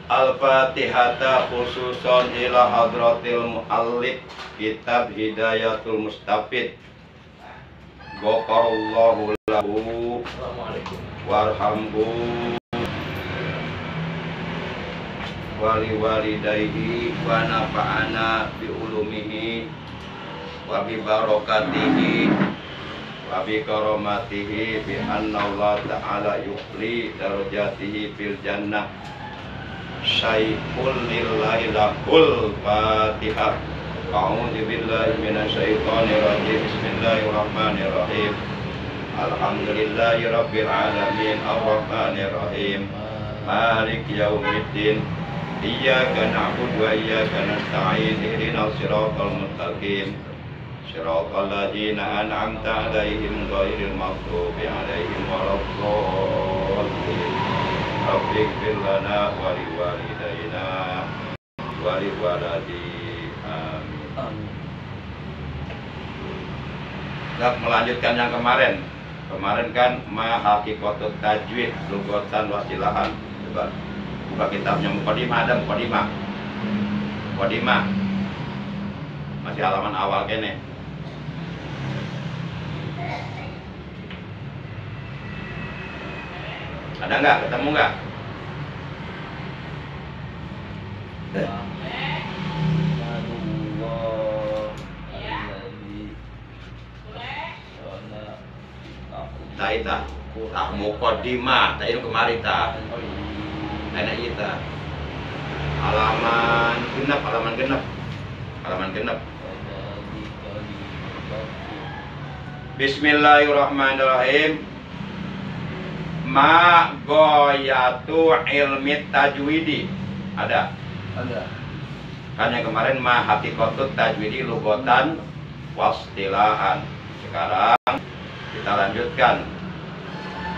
Al-Fatihata khususon ila hadratil mu'allif kitab Hidayatul Mustafid. Ghafarallahu lahu warhamhu wali walidayhi wa nafa'ana bi ulumihi wa bi barakatihi wa bi karamatihi bi anna Allah ta'ala yuqli darajatihi fil jannah. Syaikul lillahi lahul Fatihah. A'udzu billahi minasyaitonir rajim. Bismillahirrahmanirrahim. Alhamdulillahi rabbil alamin arrahmanir rahim. Malik yaumiddin. Iyyaka na'budu wa iyyaka nasta'in. Ihdinas siratal mustaqim. Siratal ladzina an'amta 'alaihim ghairil maghdubi 'alaihim waladdallin. Rabbik fir lana wa li walidayna wa li waladi. Amin. Kita melanjutkan yang kemarin. Kemarin kan ma haqiqatut tajwid lughatan wasilahan. Coba buka kitabnya Muqaddimah, ada Muqaddimah. Muqaddimah. Masih halaman awal kene. Ada nggak? Ketemu nggak? Tak Muqaddimah, tak itu kemarin tak. Enak kita. Halaman genap. Bismillahirrahmanirrahim. Ma goyatu ilmi tajwidi. Ada? Kan yang kemarin ma haqiqatut tajwidi lughatan wastilahan. Sekarang kita lanjutkan.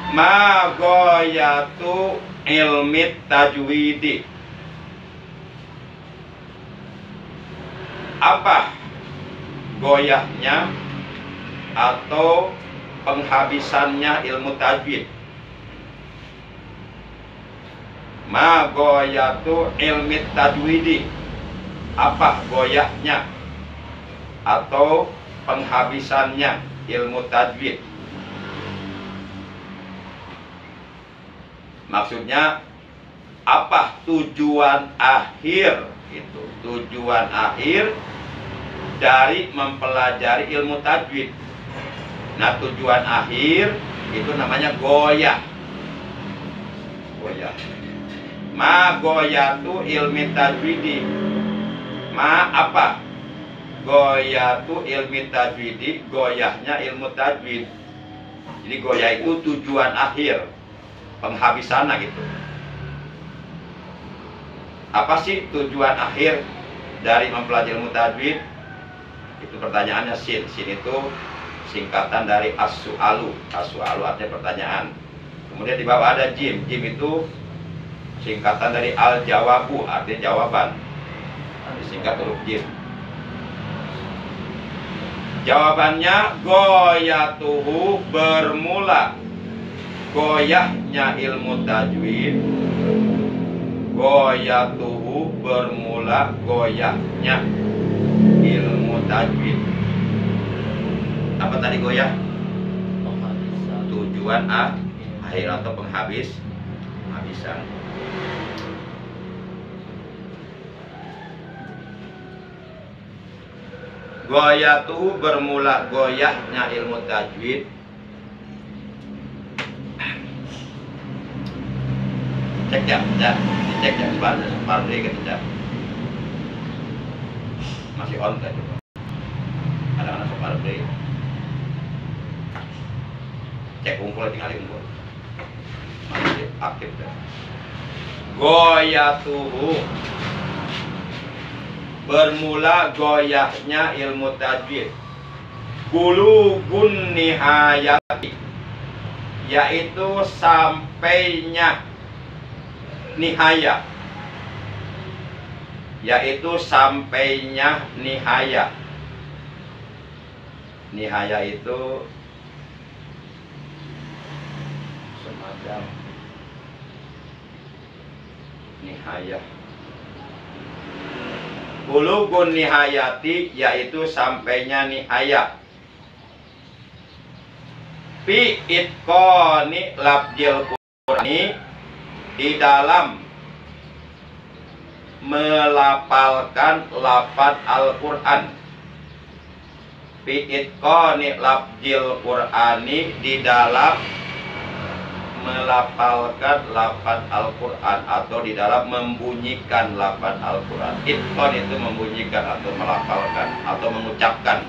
Ma goyatu ilmi tajwidi. Apa goyahnya atau penghabisannya ilmu tajwid? Ma goyatu ilmi tajwidi. Apa goyahnya atau penghabisannya ilmu tajwid? Maksudnya apa tujuan akhir itu? Tujuan akhir dari mempelajari ilmu tajwid. Nah, tujuan akhir itu namanya goyah. Ma goyatu ilmi tajwidi. Ma apa? Goyatu ilmi tajwidi. Goyahnya ilmu tajwid. Jadi goyah itu tujuan akhir, penghabisannya gitu. Apa sih tujuan akhir dari mempelajari ilmu tajwid? Itu pertanyaannya sin. Sin itu singkatan dari as-su'alu. As-su'alu artinya pertanyaan. Kemudian di bawah ada jim. Jim itu singkatan dari al-jawabu, artinya jawaban. Disingkat huruf jim. Jawabannya goyatuhu bermula. Goyahnya ilmu tajwid. Goyatuhu bermula goyahnya ilmu tajwid. Apa tadi goyah? Tujuan akhir atau penghabisan. Goyatuhu bermula goyahnya ilmu tajwid. Cek ya, dicek ya, separuh dikit ya. Masih on tadi. Kadang-kadang separuh dikit. Cek kumpul, tinggal kumpul. Masih aktif ya. Goyatuhu bermula goyahnya ilmu tajwid. Bulugun nihayati, yaitu sampainya nihaya, yaitu sampainya nihaya. Nihaya itu semacam nihayah. Bulughun nihayati yaitu sampainya nihayah. Fi itqani lafzil Qur'ani, di dalam melafalkan lafaz Al-Qur'an. Fi itqani lafzil Qur'ani, di dalam melafalkan lafaz Al-Qur'an atau di dalam membunyikan lafaz Al-Qur'an. Itqan itu membunyikan atau melafalkan atau mengucapkan.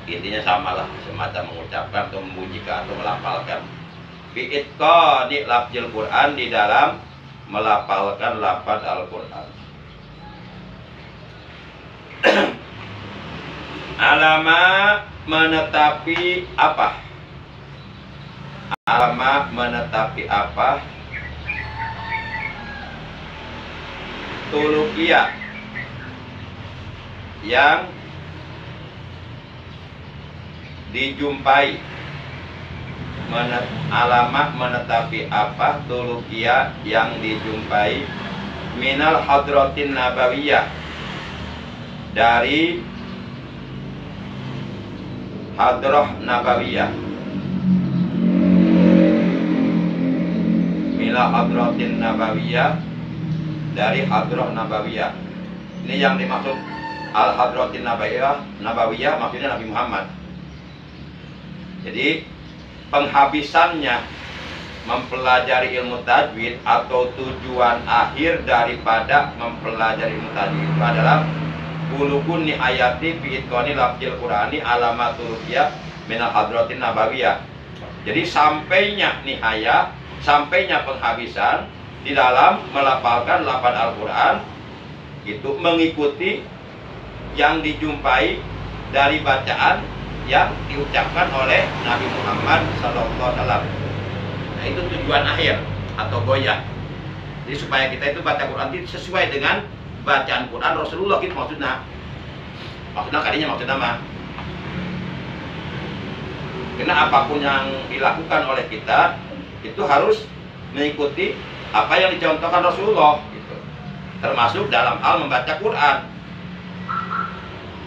Intinya samalah, semacam mengucapkan atau membunyikan atau melafalkan. Fi itqani lafzil Qur'an, di dalam melafalkan lafaz Al-Qur'an. Alama menetapi apa? Alama menetapi apa? Tuluqiyah yang dijumpai. Alama menetapi apa? Tuluqiyah yang dijumpai minal hadratin nabawiyah, dari hadrah nabawiyah. Minal hadratin nabawiyah, dari hadrah nabawiyah. Ini yang dimaksud al hadratin nabawiyah maksudnya Nabi Muhammad. Jadi penghabisannya mempelajari ilmu tajwid atau tujuan akhir daripada mempelajari ilmu tajwid itu adalah bulughun nihayati fi itqani lafzil Qur'ani alamatul ruqyah minal hadratin nabawiyah. Jadi sampainya nihayah, sampainya penghabisan di dalam melafalkan lafaz Al-Qur'an itu mengikuti yang dijumpai dari bacaan yang diucapkan oleh Nabi Muhammad SAW. Nah, itu tujuan akhir atau goyah. Jadi supaya kita itu baca Quran itu sesuai dengan bacaan Quran Rasulullah gitu maksudnya. Kadinya maksudnya mah. Karena apapun yang dilakukan oleh kita itu harus mengikuti apa yang dicontohkan Rasulullah gitu. Termasuk dalam hal membaca Quran.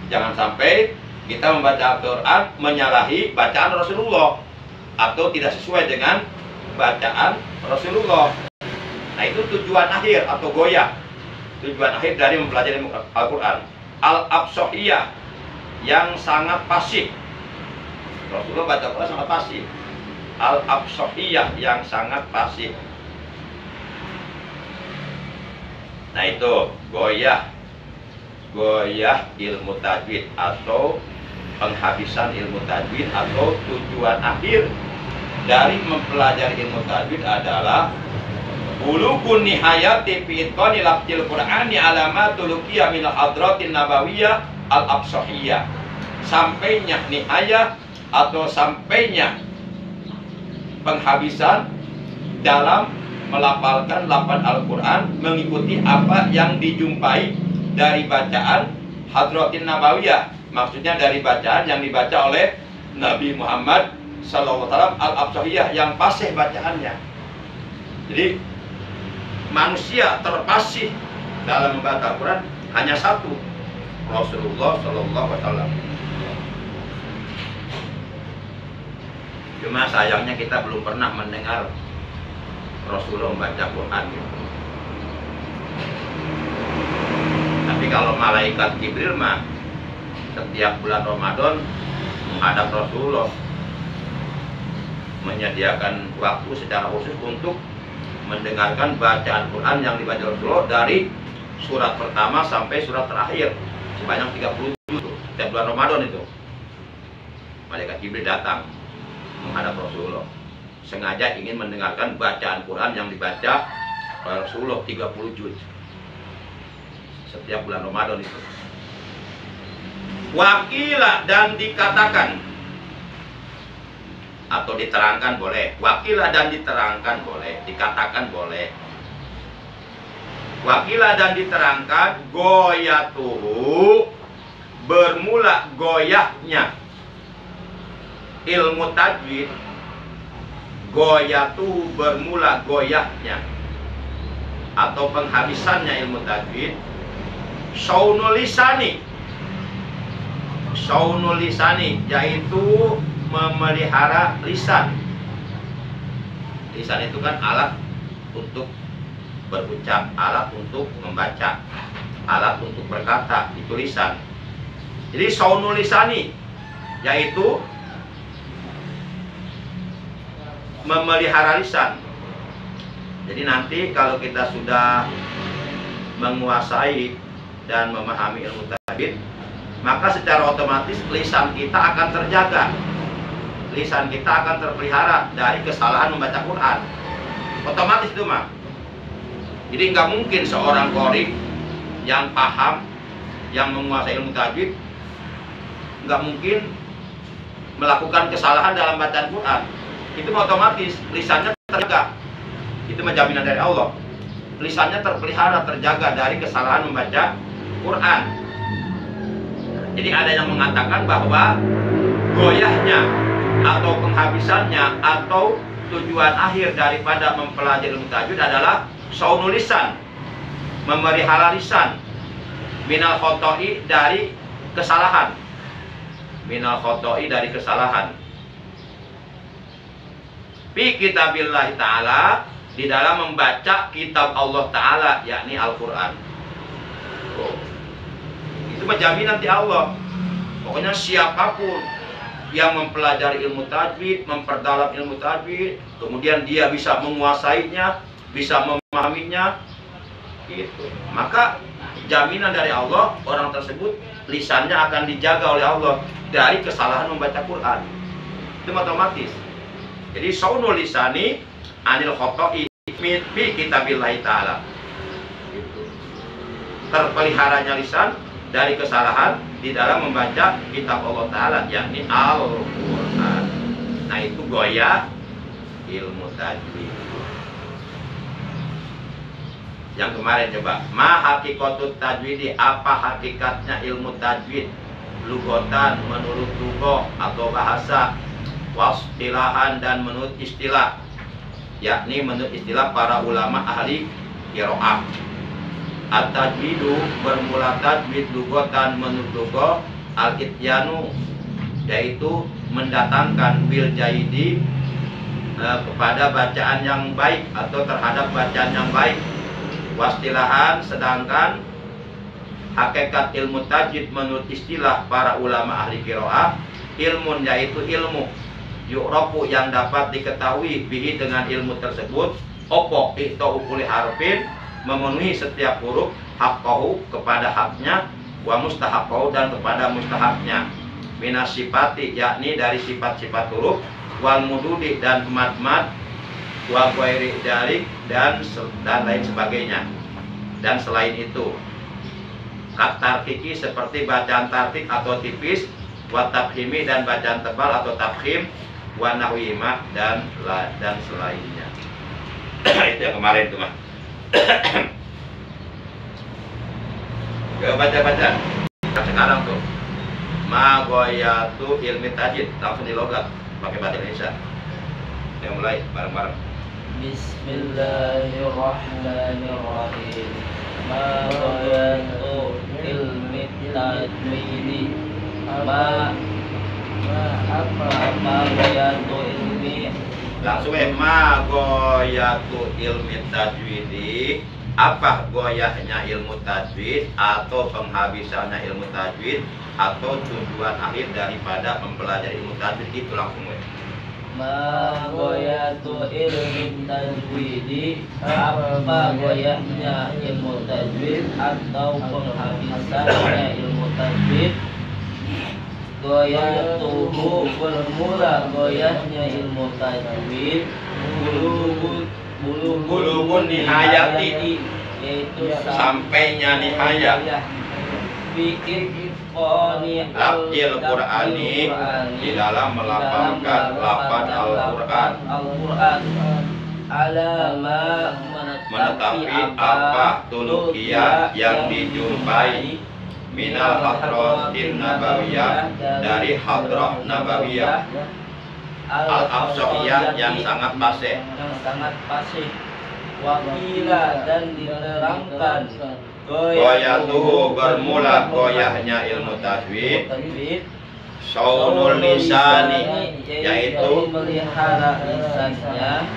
Jangan sampai kita membaca Al-Quran menyalahi bacaan Rasulullah atau tidak sesuai dengan bacaan Rasulullah. Nah, itu tujuan akhir atau goyah. Tujuan akhir dari mempelajari Al-Quran. Al-Absohiyah, yang sangat pasif. Rasulullah baca Al-Quran sangat pasif. Al-Absohiyah, yang sangat pasif. Nah, itu goyah ilmu tajwid atau penghabisan ilmu tajwid atau tujuan akhir dari mempelajari ilmu tajwid adalah bulughun nihayati fi itqani lafzil Qur'ani alamatul ruqyah min hadratin nabawiyah al-absohiyah. Sampainya nihayah atau sampainya penghabisan dalam melafalkan lafaz Al-Quran mengikuti apa yang dijumpai dari bacaan hadratin nabawiyah, maksudnya dari bacaan yang dibaca oleh Nabi Muhammad SAW al-absohiyah, yang fasih bacaannya. Jadi manusia terpasih dalam membaca Al-Quran hanya satu, Rasulullah SAW. Cuma sayangnya kita belum pernah mendengar Rasulullah membaca Quran gitu. Tapi kalau malaikat Jibril mah setiap bulan Ramadan menghadap Rasulullah, menyediakan waktu secara khusus untuk mendengarkan bacaan Quran yang dibaca Rasulullah dari surat pertama sampai surat terakhir sebanyak 30 juz setiap bulan Ramadan itu. Malaikat Jibril datang menghadap Rasulullah, sengaja ingin mendengarkan bacaan Quran yang dibaca oleh Rasulullah 30 juz setiap bulan Ramadan itu. Wakilah, dan dikatakan atau diterangkan boleh. Wakilah dan diterangkan boleh, dikatakan boleh. Wakilah dan diterangkan goyatuhu, bermula goyahnya ilmu tajwid. Goyatuhu, bermula goyahnya atau penghabisannya ilmu tajwid, saunul lisani. Saunul lisani yaitu memelihara lisan. Lisan itu kan alat untuk berucap, alat untuk membaca, alat untuk berkata, itu lisan. Jadi saunul lisani yaitu memelihara lisan. Jadi nanti kalau kita sudah menguasai dan memahami ilmu tajwid, maka secara otomatis lisan kita akan terjaga. Lisan kita akan terpelihara dari kesalahan membaca Quran. Otomatis itu mah. Jadi nggak mungkin seorang qori yang paham, yang menguasai ilmu tajwid, nggak mungkin melakukan kesalahan dalam bacaan Quran. Itu otomatis lisannya terjaga. Itu jaminan dari Allah. Lisannya terpelihara, terjaga dari kesalahan membaca Quran. Jadi ada yang mengatakan bahwa goyahnya atau penghabisannya atau tujuan akhir daripada mempelajari ilmu tajwid adalah saunul lisan, memelihara lisan, minal khoto'i, dari kesalahan, minal khoto'i, dari kesalahan. Fi kitabillahi ta'ala, di dalam membaca kitab Allah Ta'ala, yakni Al-Quran. Itu jaminan di Allah. Pokoknya siapapun yang mempelajari ilmu tajwid, memperdalam ilmu tajwid, kemudian dia bisa menguasainya, bisa memahaminya, gitu, maka jaminan dari Allah, orang tersebut lisannya akan dijaga oleh Allah dari kesalahan membaca Quran. Itu otomatis. Jadi saunul lisani anil khoto'i fi kitabillahi ta'ala, gitu. Terpeliharanya lisan dari kesalahan di dalam membaca kitab Allah Ta'ala, yakni Al-Quran. Nah, itu goyah ilmu tajwid. Yang kemarin coba, ma hakikatut tajwidi, apa hakikatnya ilmu tajwid? Lugotan, menurut lugoh atau bahasa, wastilahan, dan menurut istilah, yakni menurut istilah para ulama ahli qiraah. At-tajwidu, bermula tajwid, lugotan, menurut lugoh, al-ityanu, yaitu mendatangkan, bil jaidi, kepada bacaan yang baik atau terhadap bacaan yang baik. Wastilahan, sedangkan hakikat ilmu tajwid menurut istilah para ulama ahli qiraah, ilmun, yaitu ilmu, yu'rafu, yang dapat diketahui, bihi, dengan ilmu tersebut, opo itu ukuli harfin, memenuhi setiap huruf, haqqahu, kepada haknya, wa mustahaqqahu, dan kepada mustahaknya, minas sifati, yakni dari sifat-sifat huruf, wal mududi, dan mad-mad, wa ghairi dzalik, dan lain sebagainya. Dan selain itu, kat tarkiki, seperti bacaan tarkik atau tipis, wa tafhimi, dan bacaan tebal atau tafhim, wa nahwima, dan selainnya. Itu yang kemarin itu mah. Gak baca-baca sekarang tuh, ma goyatu ilmi tajwid, langsung di logat pakai bahasa Indonesia. Yang mulai bareng-bareng. Bismillahirrahmanirrahim. Ma goyatu ilmi tajwid, ma goyatu ilmi, langsung ma goyatu ilmi tajwidi, apa goyahnya ilmu tajwid atau penghabisannya ilmu tajwid atau tujuan akhir daripada mempelajari ilmu tajwid, itu langsung ma goyatu ilmi tajwidi, apa goyahnya ilmu tajwid atau penghabisannya ilmu tajwid. Goyatuhu, bermula goyahnya ilmu tajwid, bulugun nihayati, yaitu sampainya nihayat, bikin lafzil Qur'ani, di dalam melafalkan lafaz Al-Quran, alama, menetapi apa tulukia yang dijumpai, minal hadratin nabawiyah, dari hadrah nabawiyah, al-aqsaiyah, yang sangat fasih, Wakila dan diterangkan Goyatuhu bermula goyahnya ilmu tajwid. Saunul lisani yaitu memelihara lisannya.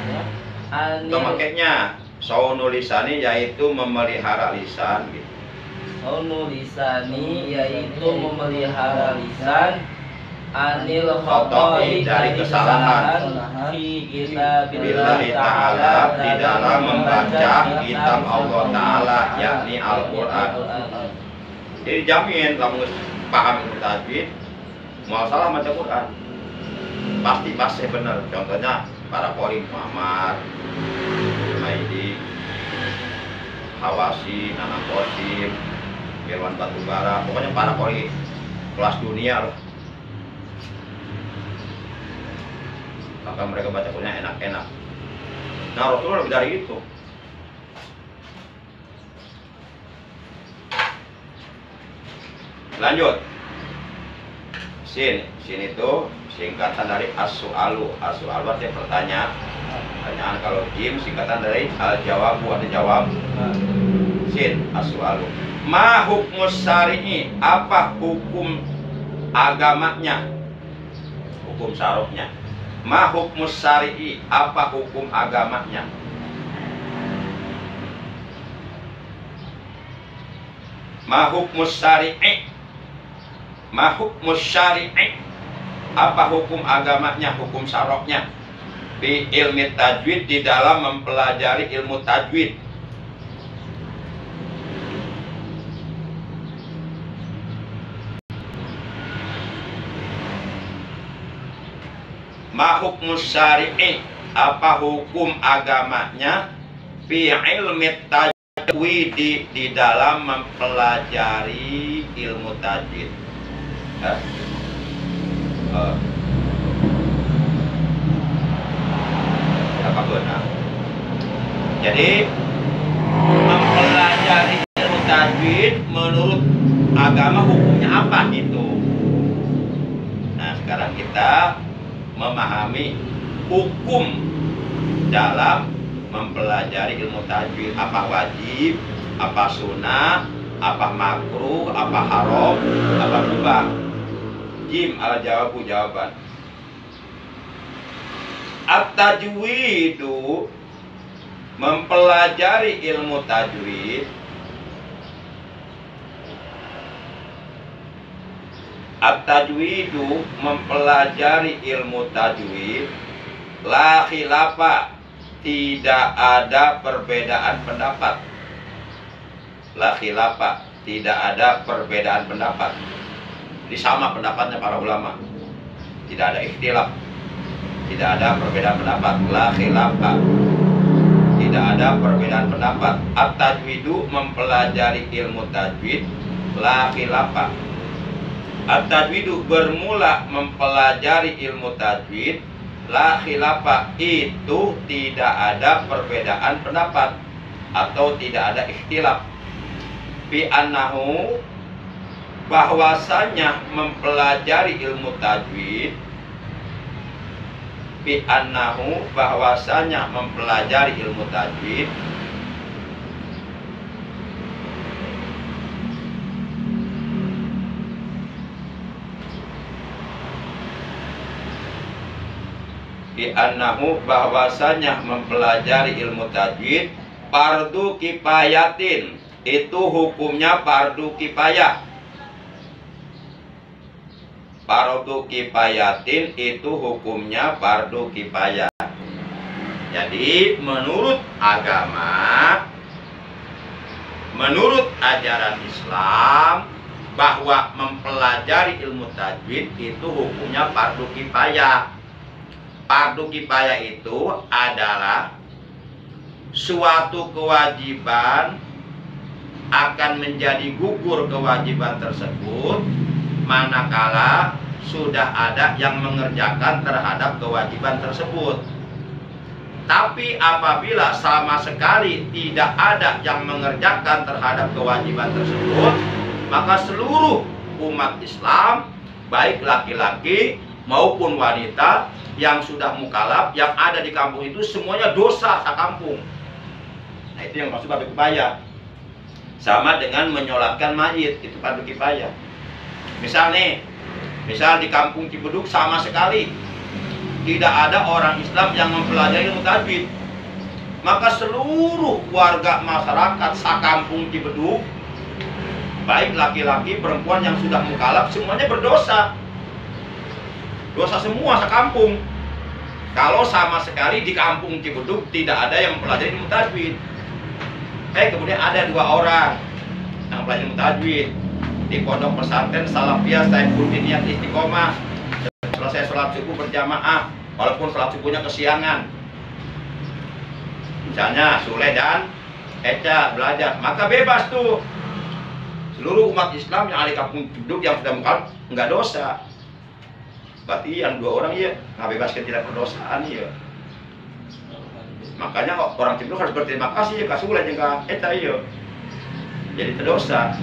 pemakainya saunul lisani yaitu memelihara lisan gitu. Saunul lisani yaitu memelihara lisan. Anil Khoto'i dari kesalahan. Fi kitabillah Billahi ta'ala di dalam membaca kitab Allah Ta'ala yakni Al-Quran. Jadi jamin kamu paham ilmu tajwid, mau salah baca Quran pasti benar. Contohnya para qori Muhammad, Maidi, Hawasi, Nana Qasim, Irwan Batubara, pokoknya para qori kelas dunia loh. Maka mereka baca Quran enak-enak. Nah Rasulullah lebih dari itu. Lanjut. Sin itu singkatan dari as-su'alu. As-su'alu artinya pertanyaan. Kalau jim singkatan dari al-jawabu, ada jawab. Sin as-su'alu. Ma hukmus syari'i, apa hukum agamanya? Hukum syaroknya. Ma hukmus syari'i, apa hukum agamanya? Ma hukmus syari'i, ma hukmus syari'i, apa hukum agamanya, hukum syaroknya? Fi ilmi tajwid, di dalam mempelajari ilmu tajwid. Ma hukmus syari'i, apa hukum agamanya? Fi ilmi tajwid, di dalam mempelajari ilmu tajwid. Apa benar? Jadi mempelajari ilmu tajwid menurut agama hukumnya apa gitu. Nah sekarang kita memahami hukum dalam mempelajari ilmu tajwid. Apa wajib, apa sunnah, apa makruh, apa haram, apa mubah. Jim ala jawabu, jawaban. At-tajwidu, mempelajari ilmu tajwid. At-tajwidu, mempelajari ilmu tajwid. La khilafa, tidak ada perbedaan pendapat. La khilafa, tidak ada perbedaan pendapat. Ini sama pendapatnya para ulama. Tidak ada ikhtilaf. Tidak ada perbedaan pendapat. La khilafa, tidak ada perbedaan pendapat. At-tajwidu, mempelajari ilmu tajwid. La khilafa, at-tajwidu, bermula mempelajari ilmu tajwid. La khilafa, itu tidak ada perbedaan pendapat atau tidak ada ikhtilaf. Bi annahu, bahwasanya mempelajari ilmu tajwid. Bi annahu, bahwasanya mempelajari ilmu tajwid. Bi annahu, bahwasanya mempelajari ilmu tajwid fardu kifayatin, itu hukumnya fardu kifayah. Fardu kifayatin itu hukumnya fardu kifayah. Jadi menurut agama, menurut ajaran Islam, bahwa mempelajari ilmu tajwid itu hukumnya fardu kifayah. Fardu kifayah itu adalah suatu kewajiban, akan menjadi gugur kewajiban tersebut manakala sudah ada yang mengerjakan terhadap kewajiban tersebut. Tapi apabila sama sekali tidak ada yang mengerjakan terhadap kewajiban tersebut, maka seluruh umat Islam, baik laki-laki maupun wanita yang sudah mukallaf, yang ada di kampung itu semuanya dosa sakampung. Nah itu yang maksud fardu kifayah. Sama dengan menyolatkan mayit, itu fardu kifayah. Misal di kampung Cibeduk sama sekali tidak ada orang Islam yang mempelajari ilmu tajwid. Maka seluruh warga masyarakat sakampung Cibeduk, baik laki-laki, perempuan yang sudah mukallaf, semuanya berdosa. Dosa semua sekampung. Kalau sama sekali di kampung Cibeduk tidak ada yang mempelajari ilmu tajwid. Kemudian ada 2 orang yang belajar ilmu tajwid di pondok pesantren Salafiyah Saifuddin Niat Istiqomah. Selesai sholat subuh berjamaah, walaupun sholat subuhnya kesiangan. Misalnya Sule dan Eca belajar, maka bebas tuh. Seluruh umat Islam yang ada di kampung Cibeduk yang sudah mukallaf nggak dosa. Berarti yang 2 orang ya nggak bebaskan tidak berdosaan ya. Makanya orang Cibeduk harus berterima kasih ya Sule jeung Eca ya. Jadi terdosa.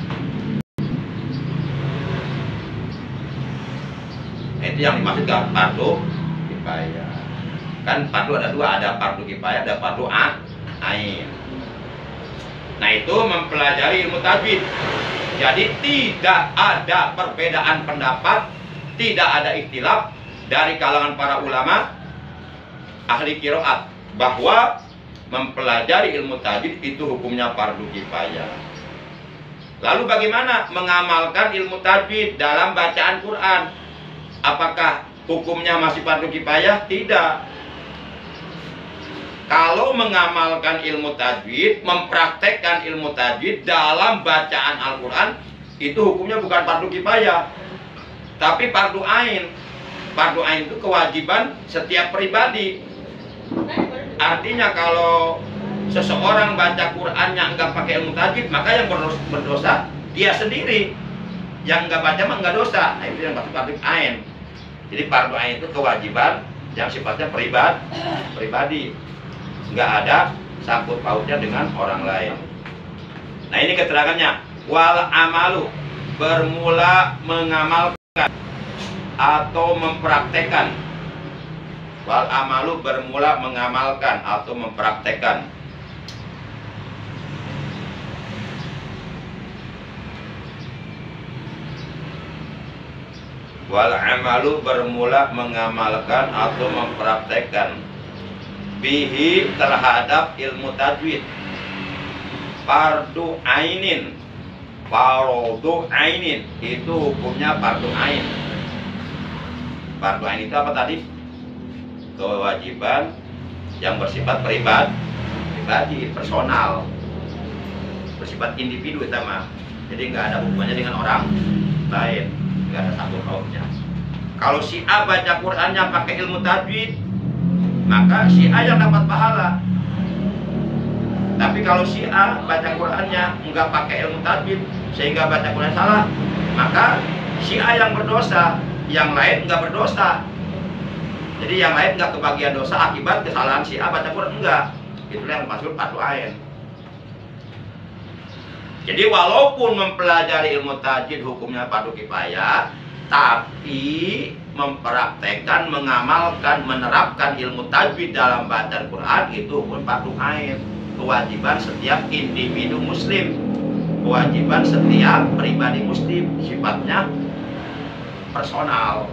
Nah, itu yang dimaksudkan fardu kifayah. Kan fardu ada 2, ada fardu kifayah, ada fardu ain. Nah itu mempelajari ilmu tajwid. Jadi tidak ada perbedaan pendapat, tidak ada ikhtilaf dari kalangan para ulama ahli qiraat bahwa mempelajari ilmu tajwid itu hukumnya fardu kifayah. Lalu bagaimana mengamalkan ilmu tajwid dalam bacaan Quran? Apakah hukumnya masih fardu kifayah? Tidak. Kalau mengamalkan ilmu tajwid, mempraktekkan ilmu tajwid dalam bacaan Al-Quran, itu hukumnya bukan fardu kifayah, tapi fardu ain. Fardu ain itu kewajiban setiap pribadi. Artinya kalau seseorang baca Qurannya enggak pakai ilmu tajwid, maka yang berdosa dia sendiri. Yang enggak baca mah enggak dosa. Nah itu yang maksud fardu ain. Jadi fardu ain itu kewajiban yang sifatnya pribadi. Enggak ada sangkut pautnya dengan orang lain. Nah ini keterangannya. Wal amalu, bermula mengamalkan atau mempraktekkan. Wal amalu, bermula mengamalkan atau mempraktekkan. Wal amalu, bermula mengamalkan atau mempraktekkan. Bihi, terhadap ilmu tajwid. Fardu ainin. Fardu ainin itu hukumnya fardu ain. Fardu ain itu apa tadi? Kewajiban yang bersifat pribadi, personal, bersifat individu sama. Jadi nggak ada hubungannya dengan orang lain, nggak ada sangkut pautnya. Kalau si A baca Qurannya pakai ilmu tajwid, maka si A yang dapat pahala. Tapi kalau si A baca Qurannya nggak pakai ilmu tajwid sehingga baca Quran salah, maka si A yang berdosa, yang lain nggak berdosa. Jadi yang lain nggak kebagian dosa akibat kesalahan si A baca Quran, enggak. Itulah yang maksud fardu ain. Jadi walaupun mempelajari ilmu tajwid hukumnya fardu kifayah, tapi mempraktekkan, mengamalkan, menerapkan ilmu tajwid dalam bacaan Quran itu hukum fardu ain. Kewajiban setiap individu muslim, kewajiban setiap pribadi muslim, sifatnya personal.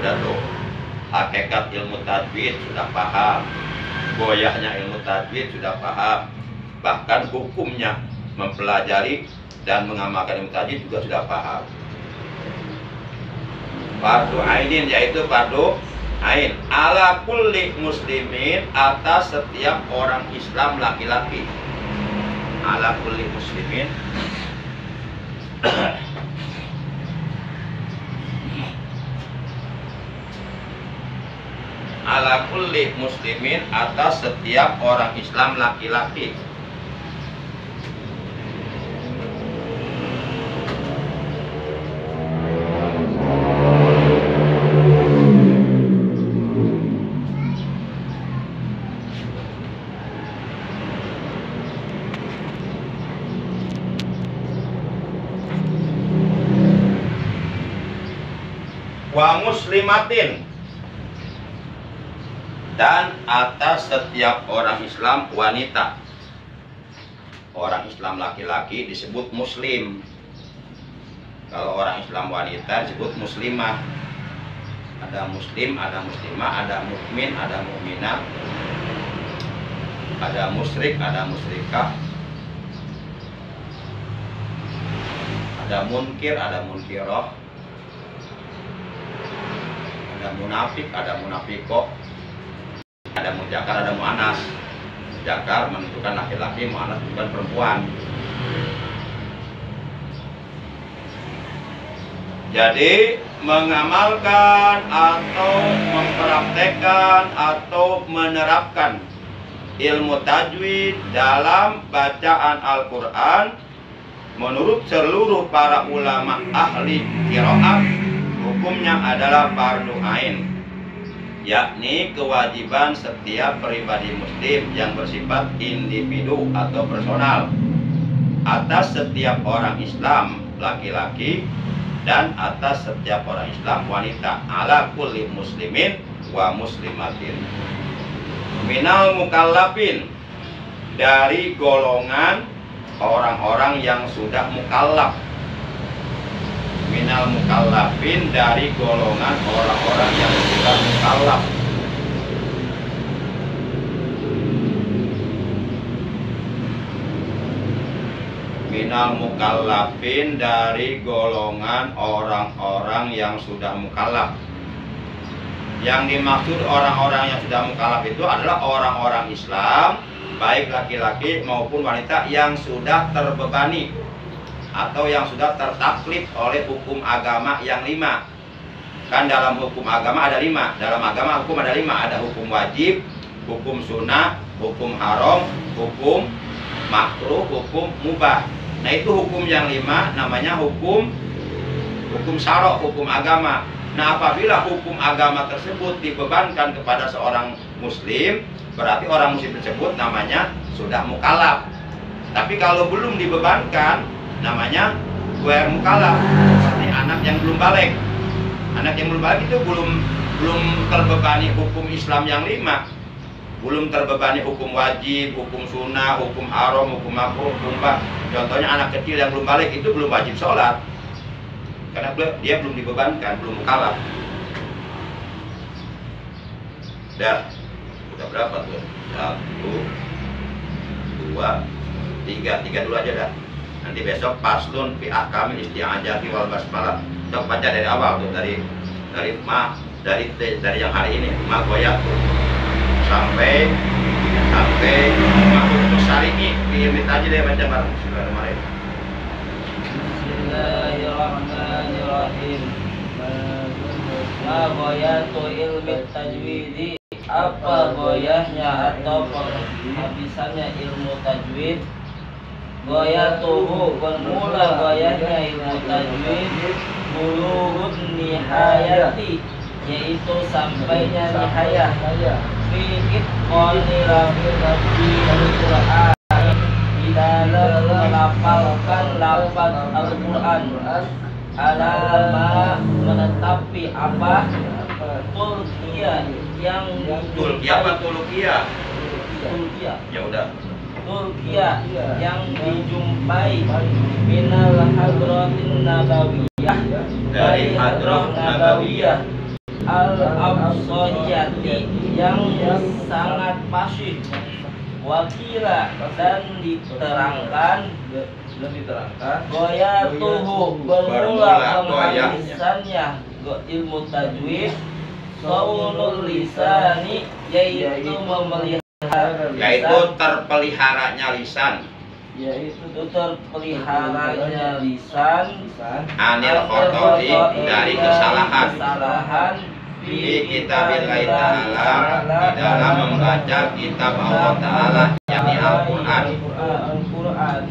Udah tuh, hakikat ilmu tajwid sudah paham, goyahnya ilmu tajwid sudah paham, bahkan hukumnya mempelajari dan mengamalkan ilmu tajwid juga sudah paham. Fardu ainin yaitu fardu ain ala kulli muslimin, atas setiap orang Islam laki-laki. Ala kulli muslimin ala kulli muslimin, atas setiap orang Islam laki-laki. wa muslimatin, dan atas setiap orang Islam wanita. Orang Islam laki-laki disebut muslim. Kalau orang Islam wanita disebut muslimah. Ada muslim, ada muslimah, ada mukmin, ada mukminah, ada musyrik, ada musyrikah, ada munkir, ada munkirah, ada munafik, ada munafikoh, ada mujakar, ada mu'anas. Mujakar menentukan laki-laki, mu'anas menentukan perempuan. Jadi mengamalkan atau mempraktekkan atau menerapkan ilmu tajwid dalam bacaan Al-Quran menurut seluruh para ulama ahli qiraat hukumnya adalah fardu ain, yakni kewajiban setiap pribadi muslim yang bersifat individu atau personal atas setiap orang Islam laki-laki dan atas setiap orang Islam wanita, ala kulli muslimin wa muslimatin. Minal mukallafin, dari golongan orang-orang yang sudah mukallaf. Minal mukallafin, dari golongan orang-orang yang sudah mukallaf. Minal mukallafin, dari golongan orang-orang yang sudah mukallaf. Yang dimaksud orang-orang yang sudah mukallaf itu adalah orang-orang Islam, baik laki-laki maupun wanita yang sudah terbebani atau yang sudah tertaklif oleh hukum agama yang 5. Kan dalam hukum agama ada 5. Dalam agama hukum ada 5. Ada hukum wajib, hukum sunnah, hukum haram, hukum makruh, hukum mubah. Nah itu hukum yang 5 namanya hukum syara', hukum agama. Nah apabila hukum agama tersebut dibebankan kepada seorang muslim, berarti orang muslim tersebut namanya sudah mukallaf. Tapi kalau belum dibebankan, namanya ghair mukallaf, seperti anak yang belum balik. Anak yang belum balik itu belum terbebani hukum Islam yang 5. Belum terbebani hukum wajib, hukum sunnah, hukum haram, hukum makruh, hukum mubah. Contohnya anak kecil yang belum balik itu belum wajib sholat, karena dia belum dibebankan, belum mukallaf. Udah berapa tuh? 1, 2, 3 dulu aja dah. Nanti besok paslun fi ahkamil isti'adzati wal basmalah. Coba baca dari awal tuh, dari yang hari ini, ma goyak tuh. sampai masuk syari'i pilih aja deh baca bareng. Bismillahirrahmanirrahim. Ma ghayatu ilmi tajwidi, apa goyahnya atau penghabisannya ilmu tajwid? Ghayatuhu, bermula goyahnya ilmu tajwid bulughun nihayati, yaitu sampainya nihayah fi itqani al-Qur'an, di dalam melafalkan lafaz Al-Qur'an, alama menetapi apa tulkiyah yang Tulkiyah ya udah tulkiyah yang dijumpai minal hadratin nabawiyah, dari hadrah nabawiyah al-absahiyati, yang sangat fasih. Wakila, dan diterangkan goyatuhu, bermula penghabisannya ilmu tajwid saunul lisani, yaitu memelihara lisan, yaitu terpeliharanya lisan, anil khoto'i, dari kesalahan di kitabillahi ta'ala, di dalam membaca kitab Allah Ta'ala, yakni Al-Quran.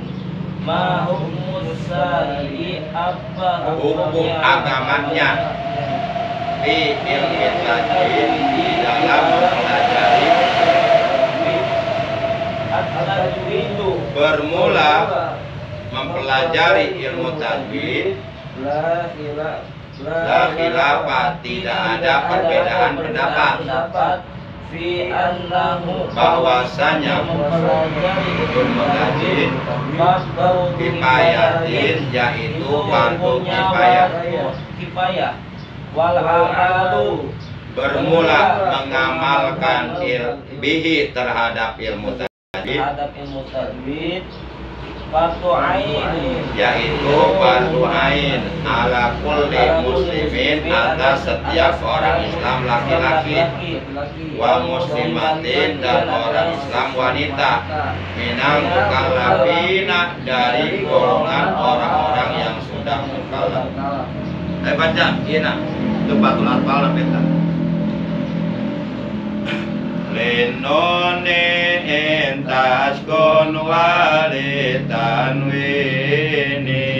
Ma hukumus syari'i, apa hukum agamanya, fi ilmi tajwid, di dalam mempelajari at-tajwidu, bermula mempelajari ilmu tajwid, La khilafah, tidak ada perbedaan pendapat. Fi annahu Bahwasanya mempelajari ilmu tajwid fardu kifayatin, yaitu fardu kifayah wal amalu bermula mengamalkan bihi terhadap ilmu tajwid fardu ain, yaitu fardu ain ala kulli muslimin, atas setiap orang Islam laki-laki, wa muslimatin, dan orang Islam wanita, minal mukallafina, dari golongan orang-orang yang sudah mukallaf. Baca ina Tubatul Atfal peta. Lenone entas kon wali tanwini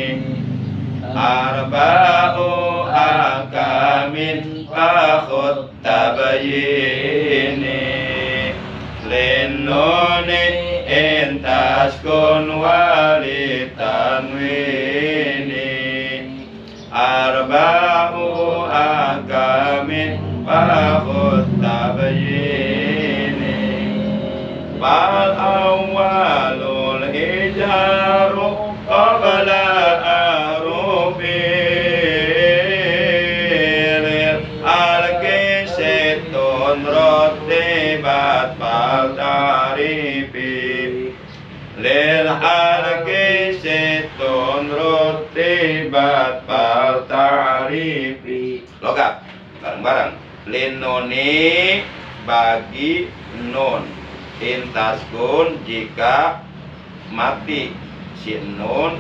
arba'u akamin fakhut tabayini. Lenone entas kon wali tanwini arba'u akamin fakhut tabayini. Bal awalul hijaru qabla arubil al-kisitun rotibat bal tarifi lil al-kisitun rotibat bal tarifi. Logat bareng-bareng. Linoni bagi nun, intaskun jika mati si nun,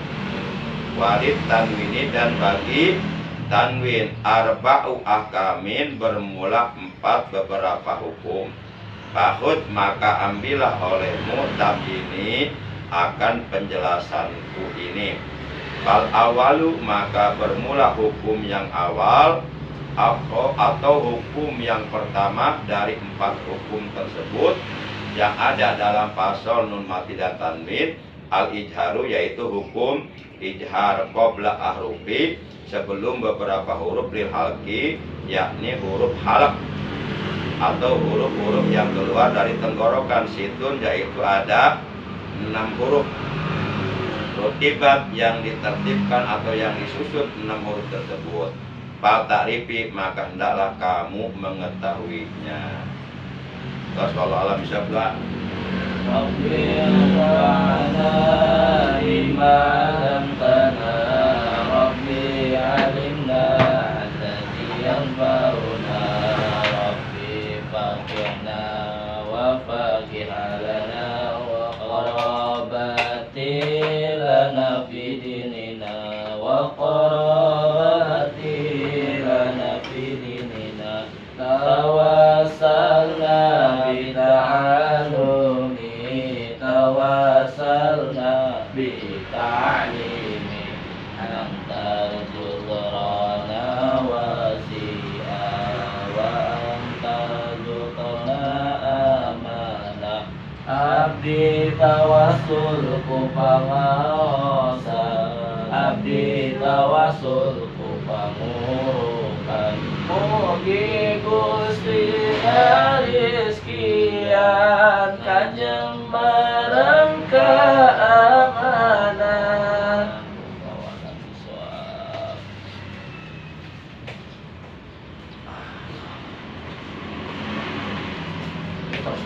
walid tanwini dan bagi tanwin, arba'u ahkamin bermula 4 beberapa hukum. Bahut maka ambillah olehmu ini akan penjelasanku ini. Fal awalu maka bermula hukum yang awal atau hukum yang pertama dari 4 hukum tersebut yang ada dalam pasal nun mati dan tanwin. Al-ijharu yaitu hukum ijhar qabla ahrufi, sebelum beberapa huruf lil halqi, yakni huruf halq atau huruf-huruf yang keluar dari tenggorokan. Situn yaitu ada 6 huruf. Rotibat yang ditertibkan atau yang disusun 6 huruf tersebut. Fal ta'rifi maka hendaklah kamu mengetahuinya. Terus kalau Allah bisa bilang Rabbi wa'ana iman tana Rabbi alimna alladhi yanfa'una Rabbi faqihna wa faqihalana wa qarabati lana fi dinina wa qarabati lana fi dinina tawasalna bita'alumi tawasalna bita'alimi antar jurana wasi'a wa antar jurana amanah abdi tawasul kupangaosa abdi tawasul kupangurukan mugi Gusti rizkian kanjeng bareng keamanan. Terus